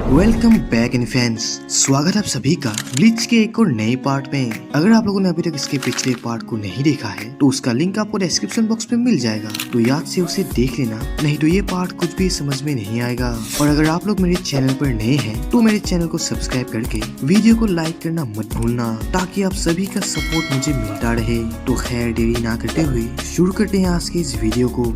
Welcome back in fans. स्वागत है आप सभी का ब्लीच के एक और नए पार्ट में। अगर आप लोगों ने अभी तक इसके पिछले पार्ट को नहीं देखा है तो उसका लिंक आपको डिस्क्रिप्शन बॉक्स में मिल जाएगा, तो याद से उसे देख लेना, नहीं तो ये पार्ट कुछ भी समझ में नहीं आएगा। और अगर आप लोग मेरे चैनल पर नए हैं तो मेरे चैनल को सब्सक्राइब करके वीडियो को लाइक करना मत भूलना, ताकि आप सभी का सपोर्ट मुझे मिलता रहे। तो खैर देरी ना करते हुए शुरू करते हैं आज के इस वीडियो को।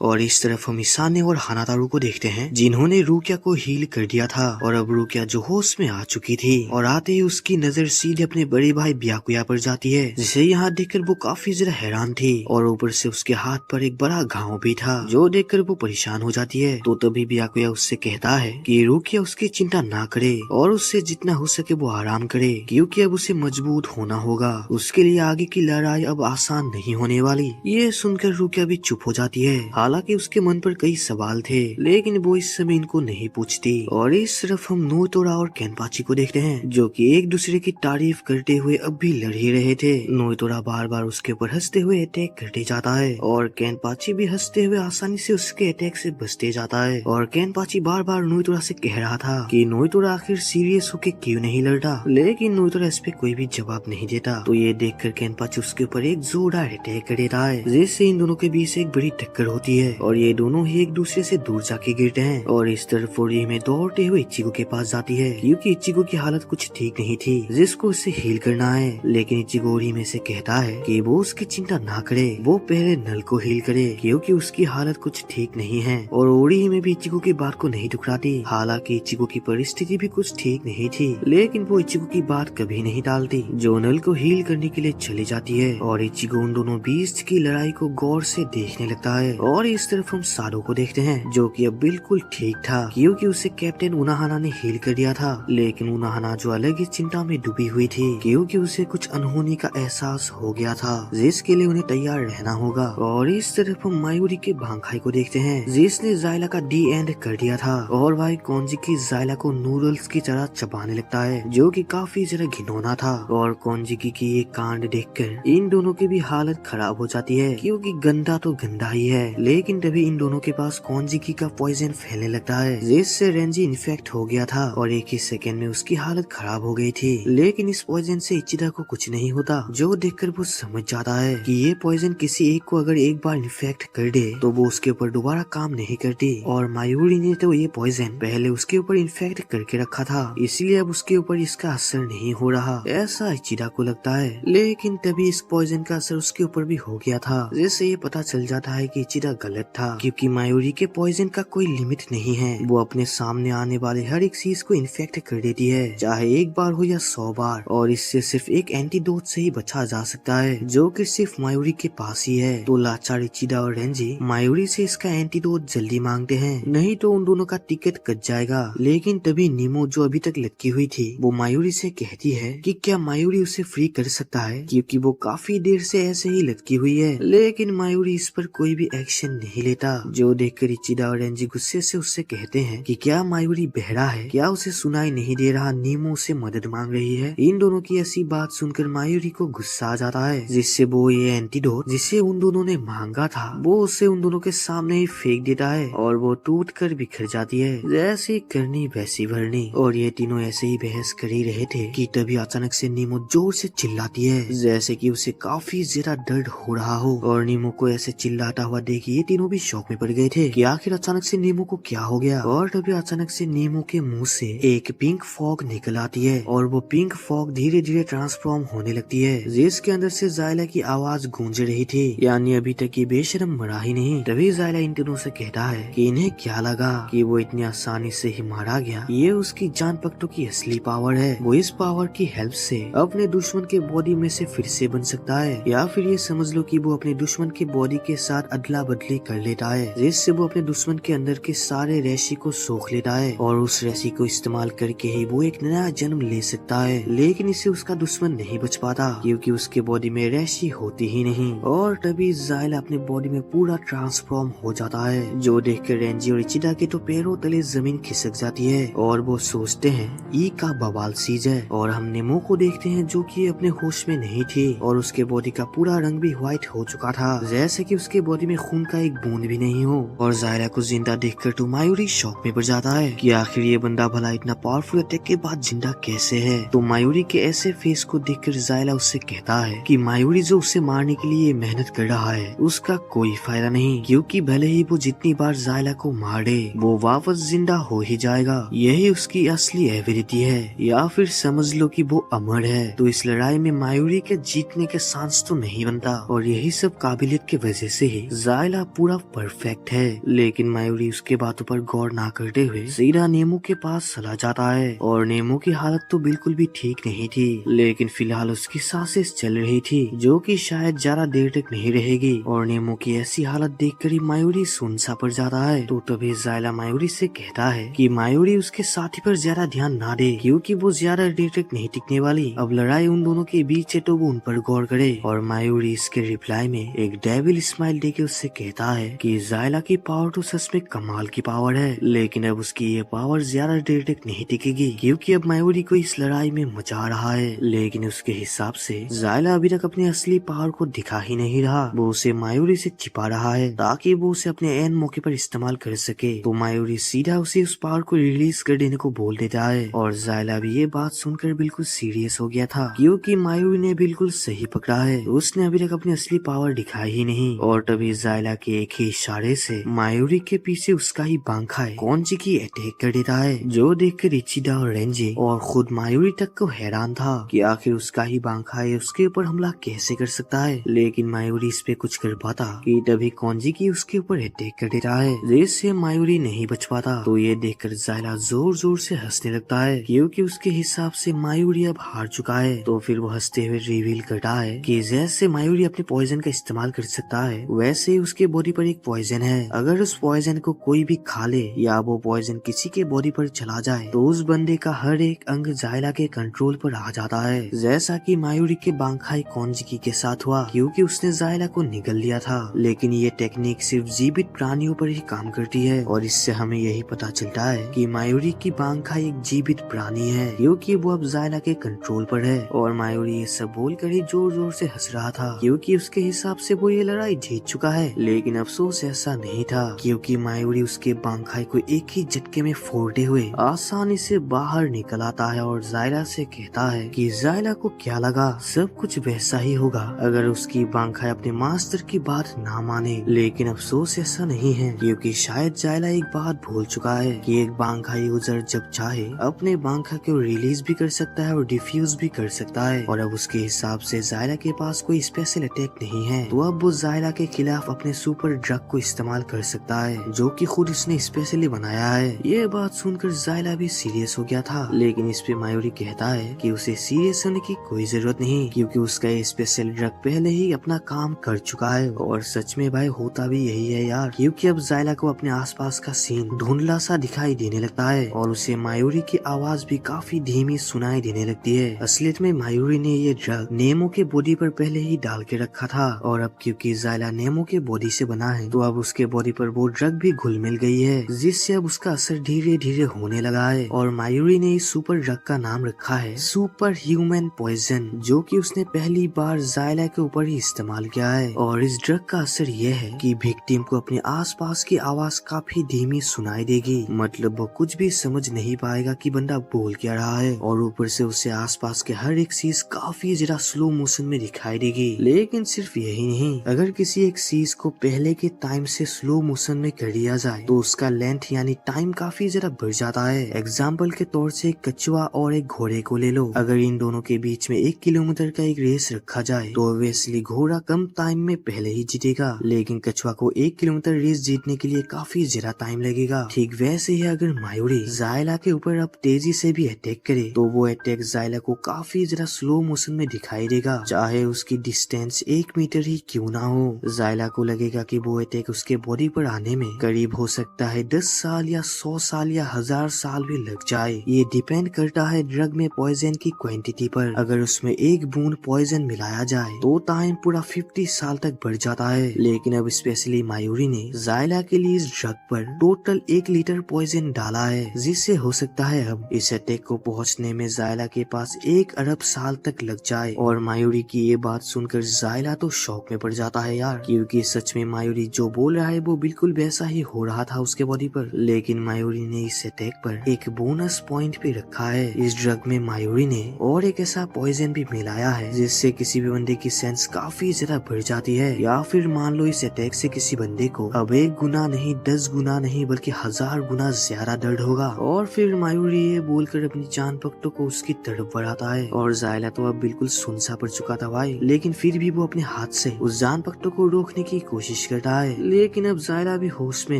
और इस तरफ हम ईशान्य और हानातारू को देखते हैं, जिन्होंने रुकिया को हील कर दिया था और अब रुकिया जो होश में आ चुकी थी। और आते ही उसकी नजर सीधे अपने बड़े भाई ब्याकुया पर जाती है, जिसे यहाँ देखकर वो काफी ज्यादा हैरान थी। और ऊपर से उसके हाथ पर एक बड़ा घाव भी था, जो देखकर वो परेशान हो जाती है। तो तभी ब्याकुया उससे कहता है कि रुकिया उसकी चिंता ना करे और उससे जितना हो सके वो आराम करे, क्योंकि अब उसे मजबूत होना होगा। उसके लिए आगे की लड़ाई अब आसान नहीं होने वाली। ये सुनकर रुकिया भी चुप हो जाती है। हालांकि उसके मन पर कई सवाल थे, लेकिन वो इस समय इनको नहीं पूछती। और इस तरफ हम नोइतोरा और केनपाची को देखते हैं, जो कि एक दूसरे की तारीफ करते हुए अब भी लड़ ही रहे थे। नोइतोरा बार बार उसके ऊपर हंसते हुए अटैक करते जाता है और केनपाची भी हंसते हुए आसानी से उसके अटैक से बचते जाता है। और केनपाची बार बार नोइतोरा से कह रहा था कि नोइतोरा आखिर सीरियस होके क्यों नहीं लड़ता, लेकिन नोइतोरा इस पे कोई भी जवाब नहीं देता। तो ये देखकर केनपाची उसके ऊपर एक जोरदार अटैक कर देता है, जिससे इन दोनों के बीच एक बड़ी टक्कर होती है और ये दोनों ही एक दूसरे से दूर जाके गिरते हैं। और इस तरफ ओरी में दौड़ते हुए इचिगो के पास जाती है, क्योंकि इचिगो की हालत कुछ ठीक नहीं थी, जिसको उसे हील करना है। लेकिन इचिगो ओरी में से कहता है कि वो उसकी चिंता ना करे, वो पहले नल को हील करे, क्योंकि उसकी हालत कुछ ठीक नहीं है। और ओरी में भी इचिगो की बात को नहीं ठुकराती। हालांकि इचिगो की परिस्थिति भी कुछ ठीक नहीं थी, लेकिन वो इचिगो की बात कभी नहीं टालती, जो नल को हील करने के लिए चली जाती है। और इचिगो उन दोनों बीस्ट की लड़ाई को गौर से देखने लगता है। और इस तरफ हम साडो को देखते हैं, जो कि अब बिल्कुल ठीक था, क्योंकि उसे कैप्टन उनाहाना ने हील कर दिया था। लेकिन उनाहाना जो अलग ही चिंता में डूबी हुई थी, क्योंकि उसे कुछ अनहोनी का एहसास हो गया था, जिसके लिए उन्हें तैयार रहना होगा। और इस तरफ हम मायूरी के भांखाई को देखते हैं, जिसने जायला का डी एंड कर दिया था। और भाई कौनजी की जायला को नूडल्स की तरह चबाने लगता है, जो कि काफी ज्यादा घिनौना था। और कौनजी की ये कांड देखकर इन दोनों की भी हालत खराब हो जाती है, क्योंकि गंदा तो गंदा ही है। लेकिन तभी इन दोनों के पास कौनजिकी का पॉइजन फैलने लगता है, जिससे रेंजी इन्फेक्ट हो गया था और एक ही सेकंड में उसकी हालत खराब हो गई थी। लेकिन इस पॉइजन से इचिदा को कुछ नहीं होता, जो देखकर वो समझ जाता है कि ये पॉइजन किसी एक को अगर एक बार इन्फेक्ट कर दे तो वो उसके ऊपर दोबारा काम नहीं करती। और मायूरी ने तो ये पॉइजन पहले उसके ऊपर इन्फेक्ट करके रखा था, इसलिए अब उसके ऊपर इसका असर नहीं हो रहा, ऐसा इचिदा को लगता है। लेकिन तभी इस पॉइजन का असर उसके ऊपर भी हो गया था, जिससे ये पता चल जाता है कि इचिदा गलत था, क्योंकि मायूरी के पॉइजन का कोई लिमिट नहीं है। वो अपने सामने आने वाले हर एक चीज को इन्फेक्ट कर देती है, चाहे एक बार हो या 100 बार। और इससे सिर्फ एक एंटीडोट से ही बचा जा सकता है, जो कि सिर्फ मायूरी के पास ही है। तो लाचार इचिदा और रेंजी मायूरी से इसका एंटीडोट जल्दी मांगते हैं, नहीं तो उन दोनों का टिकट कट जाएगा। लेकिन तभी नीमो जो अभी तक लटकी हुई थी, वो मायूरी से कहती है कि क्या मायूरी उसे फ्री कर सकता है, क्योंकि वो काफी देर से ऐसे ही लटकी हुई है। लेकिन मायूरी इस पर कोई भी एक्शन नहीं लेता, जो देखकर इचिदा और रेंजी गुस्से से उससे कहते हैं कि क्या मायूरी बहरा है, क्या उसे सुनाई नहीं दे रहा, नीमो से मदद मांग रही है। इन दोनों की ऐसी बात सुनकर मायूरी को गुस्सा आ जाता है, जिससे वो ये एंटीडोट जिसे उन दोनों ने मांगा था, वो उसे उन दोनों के सामने ही फेंक देता है और वो टूट कर बिखर जाती है, जैसी करनी वैसी भरनी। और ये तीनों ऐसे ही बहस कर ही रहे थे कि तभी अचानक से नीमो जोर से चिल्लाती है, जैसे कि उसे काफी ज्यादा दर्द हो रहा हो। और नीमो को ऐसे चिल्लाता हुआ देख ये तीनों भी शौक में पड़ गए थे कि आखिर अचानक से नीमो को क्या हो गया। और तभी अचानक से नीमो के मुंह से एक पिंक फॉग निकल आती है और वो पिंक फॉग धीरे धीरे ट्रांसफॉर्म होने लगती है, जिसके अंदर से जायला की आवाज गूंज रही थी, यानी अभी तक ये बेशरम मरा ही नहीं। तभी जायला इन तीनों से कहता है कि इन्हें क्या लगा कि वो इतनी आसानी से ही मारा गया, ये उसकी जान पट्टों की असली पावर है। वो इस पावर की हेल्प से अपने दुश्मन के बॉडी में से फिर से बन सकता है, या फिर ये समझ लो कि वो अपने दुश्मन के बॉडी के साथ अदला बदली कर लेता है, जिससे वो अपने दुश्मन के अंदर के सारे रेशी को सोख लेता है और उस रेशी को इस्तेमाल करके ही वो एक नया जन्म ले सकता है। लेकिन इसे उसका दुश्मन नहीं बच पाता, क्योंकि उसके बॉडी में रेशी होती ही नहीं। और तभी जायला अपने बॉडी में पूरा ट्रांसफॉर्म हो जाता है, जो देखकर रेंजी और इचिदा के तो पैरों तले जमीन खिसक जाती है और वो सोचते हैं ई का बवाल सीज है। और हम नेमो को देखते हैं, जो कि अपने होश में नहीं थी और उसके बॉडी का पूरा रंग भी व्हाइट हो चुका था, जैसे कि उसके बॉडी में खून का एक बूंद भी नहीं हो। और जायला को जिंदा देखकर तो मायूरी शॉक में पड़ जाता है कि आखिर ये बंदा भला इतना पावरफुल अटैक के बाद जिंदा कैसे है। तो मायूरी के ऐसे फेस को देखकर जायला उससे कहता है कि मायूरी जो उसे मारने के लिए मेहनत कर रहा है उसका कोई फायदा नहीं, क्योंकि भले ही वो जितनी बार जायला को मार दे वो वापस जिंदा हो ही जाएगा। यही उसकी असली एबिलिटी है, या फिर समझ लो कि वो अमर है। तो इस लड़ाई में मायूरी के जीतने के चांस तो नहीं बनता, और यही सब काबिलियत की वजह से ही जायला पूरा परफेक्ट है। लेकिन मायूरी उसके बातों पर गौर ना करते हुए सीधा नेमो के पास चला जाता है। और नेमो की हालत तो बिल्कुल भी ठीक नहीं थी, लेकिन फिलहाल उसकी सांसें चल रही थी जो कि शायद ज्यादा देर तक नहीं रहेगी। और नेमो की ऐसी हालत देखकर ही मायूरी सुन सा पड़ जाता है। तो तभी जायला मायूरी से कहता है कि मायूरी उसके साथी पर ज्यादा ध्यान ना दे, क्योंकि वो ज्यादा देर तक नहीं टिकने वाली। अब लड़ाई उन दोनों के बीच है तो वो उन पर गौर करे। और मायूरी इसके रिप्लाई में एक डेविल स्माइल देके उससे कहता है कि जायला की पावर तो सच में कमाल की पावर है, लेकिन अब उसकी ये पावर ज्यादा देर तक नहीं टिकेगी, क्योंकि अब मायूरी को इस लड़ाई में मचा रहा है। लेकिन उसके हिसाब से जायला अभी तक अपने असली पावर को दिखा ही नहीं रहा, वो उसे मायूरी से छिपा रहा है ताकि वो उसे अपने एन मौके पर इस्तेमाल कर सके। तो मायूरी सीधा उसे उस पावर को रिलीज कर देने को बोल देता है। और जायला भी ये बात सुनकर बिल्कुल सीरियस हो गया था, क्योंकि मायूरी ने बिल्कुल सही पकड़ा है, उसने अभी तक अपनी असली पावर दिखाई ही नहीं। और तभी जायला के एक ही इशारे से मायूरी के पीछे उसका ही बांखाई कौनजी की अटैक कर देता है, जो देखकर इचिडा और रेंजी और खुद मायूरी तक को हैरान था कि आखिर उसका ही बांखाई उसके ऊपर हमला कैसे कर सकता है। लेकिन मायूरी इस पे कुछ कर पाता कि तभी कौनजी की उसके ऊपर अटैक कर देता है, जिससे मायूरी नहीं बच पाता। तो ये देखकर जायला जोर जोर से हंसने लगता है, क्योंकि उसके हिसाब से मायूरी अब हार चुका है। तो फिर वो हंसते हुए रिवील करता है कि जैसे मायूरी अपने पॉइजन का इस्तेमाल कर सकता है, वैसे ही उसके बॉडी पर एक पॉइजन है। अगर उस पॉइजन को कोई भी खा ले या वो पॉइजन किसी के बॉडी पर चला जाए तो उस बंदे का हर एक अंग जायला के कंट्रोल पर आ जाता है, जैसा कि मायूरी के बांखाई कौनजी के साथ हुआ, क्योंकि उसने जायला को निगल लिया था। लेकिन ये टेक्निक सिर्फ जीवित प्राणियों पर ही काम करती है, और इससे हमें यही पता चलता है कि मायूरी की बांखाई एक जीवित प्राणी है, क्योंकि वो अब जायला के कंट्रोल पर है। और मायूरी ये सब बोलकर ही जोर जोर से हंस रहा था, क्योंकि उसके हिसाब से वो ये लड़ाई जीत चुका है। लेकिन अफसोस ऐसा नहीं था, क्योंकि मायूरी उसके बांखाई को एक ही झटके में फोड़ते हुए आसानी से बाहर निकल आता है और जायला से कहता है कि जायला को क्या लगा, सब कुछ वैसा ही होगा अगर उसकी बांखाई अपने मास्टर की बात ना माने। लेकिन अफसोस ऐसा नहीं है, क्योंकि शायद जायला एक बात भूल चुका है कि एक बांखाई यूजर जब चाहे अपने बांखा को रिलीज भी कर सकता है और डिफ्यूज भी कर सकता है। और अब उसके हिसाब से जायला के पास कोई स्पेशल अटैक नहीं है, तो अब वो जायला के खिलाफ अपने सुपर ड्रग को इस्तेमाल कर सकता है, जो कि खुद इसने स्पेशली बनाया है। ये बात सुनकर जायला भी सीरियस हो गया था, लेकिन इस पे मायूरी कहता है कि उसे सीरियस होने की कोई जरूरत नहीं, क्योंकि उसका ये स्पेशल ड्रग पहले ही अपना काम कर चुका है। और सच में भाई होता भी यही है यार, क्योंकि अब जायला को अपने आसपास का सीन धुंधला सा दिखाई देने लगता है और उसे मायूरी की आवाज भी काफी धीमी सुनाई देने लगती है। असलियत में मायूरी ने ये ड्रग नेमो के बॉडी पर पहले ही डाल के रखा था, और अब क्योंकि जायला नेमो के बॉडी से बना है तो अब उसके बॉडी पर वो ड्रग भी घुल मिल गई है, जिससे अब उसका असर धीरे धीरे होने लगा है। और मायूरी ने इस सुपर ड्रग का नाम रखा है सुपर ह्यूमन पॉइजन, जो कि उसने पहली बार जायला के ऊपर ही इस्तेमाल किया है। और इस ड्रग का असर यह है कि विक्टिम को अपने आसपास की आवाज काफी धीमी सुनाई देगी, मतलब वो कुछ भी समझ नहीं पाएगा कि बंदा बोल क्या रहा है। और ऊपर से उसे आसपास के हर एक चीज काफी ज्यादा स्लो मोशन में दिखाई देगी। लेकिन सिर्फ यही नहीं, अगर किसी एक चीज को पहले के टाइम से स्लो मोशन में कर दिया जाए तो उसका लेंथ यानी टाइम काफी ज्यादा बढ़ जाता है। एग्जाम्पल के तौर से एक कछुआ और एक घोड़े को ले लो, अगर इन दोनों के बीच में 1 किलोमीटर का एक रेस रखा जाए तो ऑब्वियसली घोड़ा कम टाइम में पहले ही जीतेगा, लेकिन कछुआ को 1 किलोमीटर रेस जीतने के लिए काफी ज्यादा टाइम लगेगा। ठीक वैसे ही अगर मायूरी जायला के ऊपर अब तेजी से भी अटैक करे तो वो अटैक जायला को काफी ज्यादा स्लो मोशन में दिखाई देगा, चाहे उसकी डिस्टेंस 1 मीटर ही क्यों ना हो। जायला को लगेगा कि वो अटैक उसके बॉडी पर आने में करीब हो सकता है 10 साल या 100 साल या 1000 साल भी लग जाए। ये डिपेंड करता है ड्रग में पॉइजन की क्वांटिटी पर। अगर उसमें एक बूंद पॉइजन मिलाया जाए तो टाइम पूरा 50 साल तक बढ़ जाता है। लेकिन अब स्पेशली मायूरी ने जायला के लिए इस ड्रग पर टोटल 1 लीटर पॉइजन डाला है, जिससे हो सकता है अब इस अटैक को पहुंचने में जायला के पास 1 अरब साल तक लग जाए। और मायूरी की ये बात सुनकर जायला तो शॉक में पड़ जाता है यार, क्योंकि सच में मायूरी जो बोल रहा है वो बिल्कुल वैसा ही हो रहा था उसके बॉडी पर। लेकिन मायूरी ने इस अटैक पर एक बोनस पॉइंट भी रखा है। इस ड्रग में मायूरी ने और एक ऐसा पॉइजन भी मिलाया है जिससे किसी भी बंदे की सेंस काफी ज्यादा बढ़ जाती है। या फिर मान लो इस अटैक से किसी बंदे को अब 1 गुना नहीं 10 गुना नहीं बल्कि 1000 गुना ज्यादा दर्द होगा। और फिर मायूरी ये बोलकर अपनी जान पकड़ों को उसकी तरफ बढ़ाता है। और जायला तो अब बिल्कुल सुनसा पड़ चुका था भाई, लेकिन फिर भी वो अपने हाथ से उस जान पकड़ों को रोकने की कोशिश करता है। लेकिन अब जायला भी होश में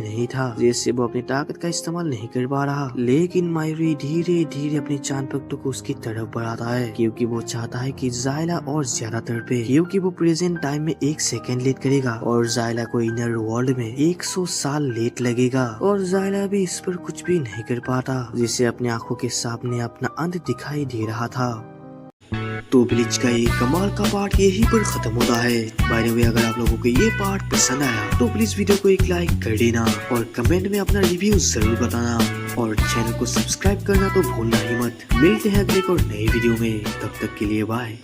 नहीं था, जिससे वो अपनी ताकत का इस्तेमाल नहीं कर पा रहा। लेकिन मायूरी धीरे धीरे अपनी जान पकड़ों को उसकी तरफ बढ़ाता है, क्योंकि वो चाहता है कि जायला और ज्यादा तड़पे, क्योंकि वो प्रेजेंट टाइम में 1 सेकेंड लेट करेगा और जायला को इनर वर्ल्ड में 100 साल लेट लगेगा। और जायला भी इस पर कुछ भी नहीं कर पाता, जिसे अपनी आंखों के सामने अपना अंत दिखाई दे रहा था। तो ब्लीच का ये कमाल का पार्ट यहीं पर खत्म होता है। बाय द वे, अगर आप लोगों को ये पार्ट पसंद आया तो प्लीज वीडियो को एक लाइक कर देना और कमेंट में अपना रिव्यू जरूर बताना और चैनल को सब्सक्राइब करना तो भूलना ही मत। मिलते हैं अगले एक और नई वीडियो में, तब तक के लिए बाय।